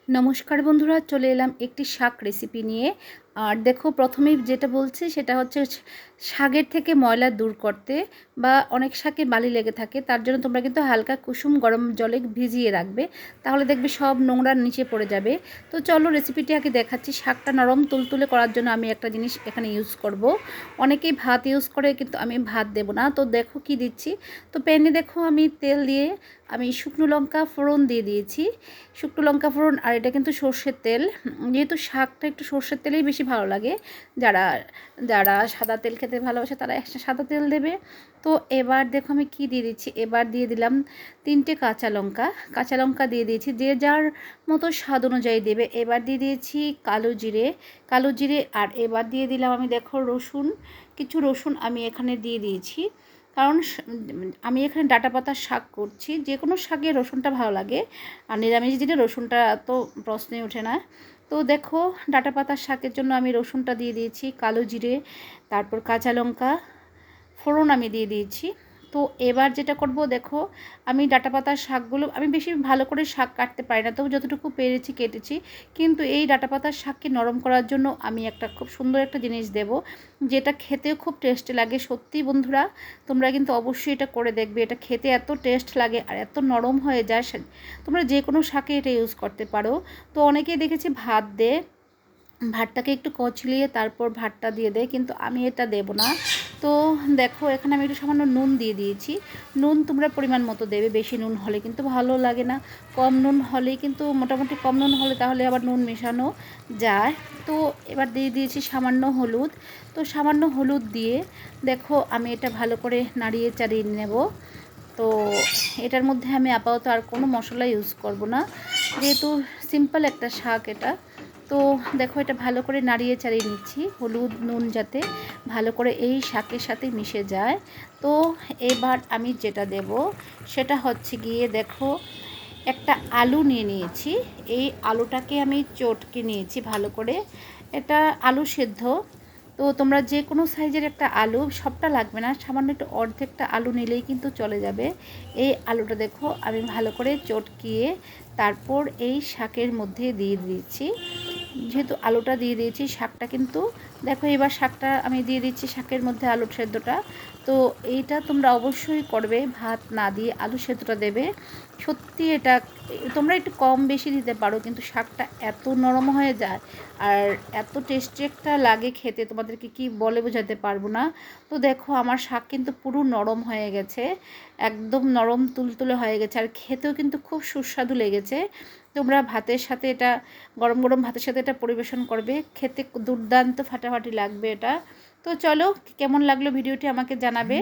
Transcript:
নমস্কার বন্ধুরা, চলে এলাম একটি শাক রেসিপি নিয়ে। আর দেখো, প্রথমেই যেটা বলছি সেটা হচ্ছে শাকের থেকে ময়লা দূর করতে, বা অনেক শাকে বালি লেগে থাকে, তার জন্য তোমরা কিন্তু হালকা কুসুম গরম জলে ভিজিয়ে রাখবে, তাহলে দেখবে সব নোংরা নিচে পড়ে যাবে। তো চলো রেসিপিটি আগে দেখাচ্ছি। শাকটা নরম তুলতুলে করার জন্য আমি একটা জিনিস এখানে ইউজ করব। অনেকেই ভাত ইউজ করে, কিন্তু আমি ভাত দেব না। তো দেখো কি দিচ্ছি। তো প্যানে দেখো আমি তেল দিয়ে আমি শুকনো লঙ্কা ফোড়ন দিয়ে দিয়েছি। শুকনো লঙ্কা ফোড়ন, আর এটা কিন্তু সর্ষের তেল। যেহেতু শাকটা একটু সর্ষের তেলেই বেশি ভালো লাগে, যারা যারা সাদা তেল খেতে ভালোবাসে তারা একটা সাদা তেল দেবে। তো এবার দেখো আমি কি দিয়ে দিচ্ছি। এবার দিয়ে দিলাম 3টে কাঁচা লঙ্কা দিয়ে দিয়েছি, যে যার মতো স্বাদ অনুযায়ী দেবে। এবার দিয়ে দিয়েছি কালো জিরে। আর এবার দিয়ে দিলাম আমি দেখো রসুন, কিছু রসুন আমি এখানে দিয়ে দিয়েছি, কারণ আমি এখানে ডাঁটা পাতার শাক করছি। যে কোনো শাকে রসুনটা ভালো লাগে, আর নিরামিষ দিলে রসুনটা তো প্রশ্নই ওঠে না। তো দেখো, ডাঁটা পাতার শাকের জন্য আমি রসুনটা দিয়ে দিয়েছি, কালো জিরে, তারপর কাঁচা লঙ্কা ফোড়ন আমি দিয়ে দিয়েছি। তো এবার যেটা করব, দেখো আমি ডাঁটা পাতার শাকগুলো, আমি বেশি ভালো করে শাক কাটতে পারি না, তবু যতটুকু পেরেছি কেটেছি। কিন্তু এই ডাঁটা পাতার শাককে নরম করার জন্য আমি একটা খুব সুন্দর একটা জিনিস দেব, যেটা খেতেও খুব টেস্টি লাগে। সত্যি বন্ধুরা, তোমরা কিন্তু অবশ্যই এটা করে দেখবে। এটা খেতে এত টেস্ট লাগে আর এত নরম হয়ে যায়। তোমরা যে কোনো শাকে এটা ইউজ করতে পারো। তো অনেকেই দেখেছি ভাত দেয়, ভাতটাকে একটু কচলিয়ে তারপর ভাতটা দিয়ে দেয়, কিন্তু আমি এটা দেব না। তো দেখো, এখানে আমি একটু সামান্য নুন দিয়ে দিয়েছি। নুন তোমরা পরিমাণ মতো দেবে, বেশি নুন হলে কিন্তু ভালো লাগে না, কম নুন হলেই কিন্তু, মোটামুটি কম নুন হলে তাহলে আবার নুন মেশানো যায়। তো এবার দিয়ে দিয়েছি সামান্য হলুদ। তো সামান্য হলুদ দিয়ে দেখো আমি এটা ভালো করে নাড়িয়ে চাড়িয়ে নেব। তো এটার মধ্যে আমি আপাতত আর কোনো মশলা ইউজ করব না, যেহেতু সিম্পল একটা শাক এটা। তো দেখো, এটা ভালো করে নাড়িয়ে চাড়িয়ে নিচ্ছি, হলুদ নুন যাতে ভালো করে এই শাকের সাথে মিশে যায়। তো এবার আমি যেটা দেব সেটা হচ্ছে গিয়ে, দেখো একটা আলু নিয়ে নিয়েছি। এই আলুটাকে আমি চটকে নিয়েছি ভালো করে। এটা আলু সেদ্ধ। তো তোমরা যে কোনো সাইজের একটা আলু, সবটা লাগবে না, সামান্য একটু অর্ধেকটা আলু নিলেই কিন্তু চলে যাবে। এই আলুটা দেখো আমি ভালো করে চটকিয়ে তারপর এই শাকের মধ্যে দিয়ে দিচ্ছি। যেহেতু আলুটা দিয়ে দিয়েছি, শাকটা কিন্তু দেখো, এবার শাকটা আমি দিয়ে দিচ্ছি শাকের মধ্যে, আলু সেদ্ধটা। তো এইটা তোমরা অবশ্যই করবে, ভাত না দিয়ে আলু সেদ্ধটা দেবে। সত্যি এটা তোমরা একটু কম বেশি দিতে পারো, কিন্তু শাকটা এত নরম হয়ে যায় আর এত টেস্টি একটা লাগে খেতে, তোমাদেরকে কি বলে বোঝাতে পারবো না। তো দেখো, আমার শাক কিন্তু পুরো নরম হয়ে গেছে, একদম নরম তুলতুলে হয়ে গেছে, আর খেতেও কিন্তু খুব সুস্বাদু লেগেছে। তোমরা ভাতের সাথে এটা, গরম গরম ভাতের সাথে এটা পরিবেশন করবে, খেতে দুর্দান্ত ফাটাফাটি লাগবে এটা। তো চলো, কেমন লাগলো ভিডিওটি আমাকে জানাবে।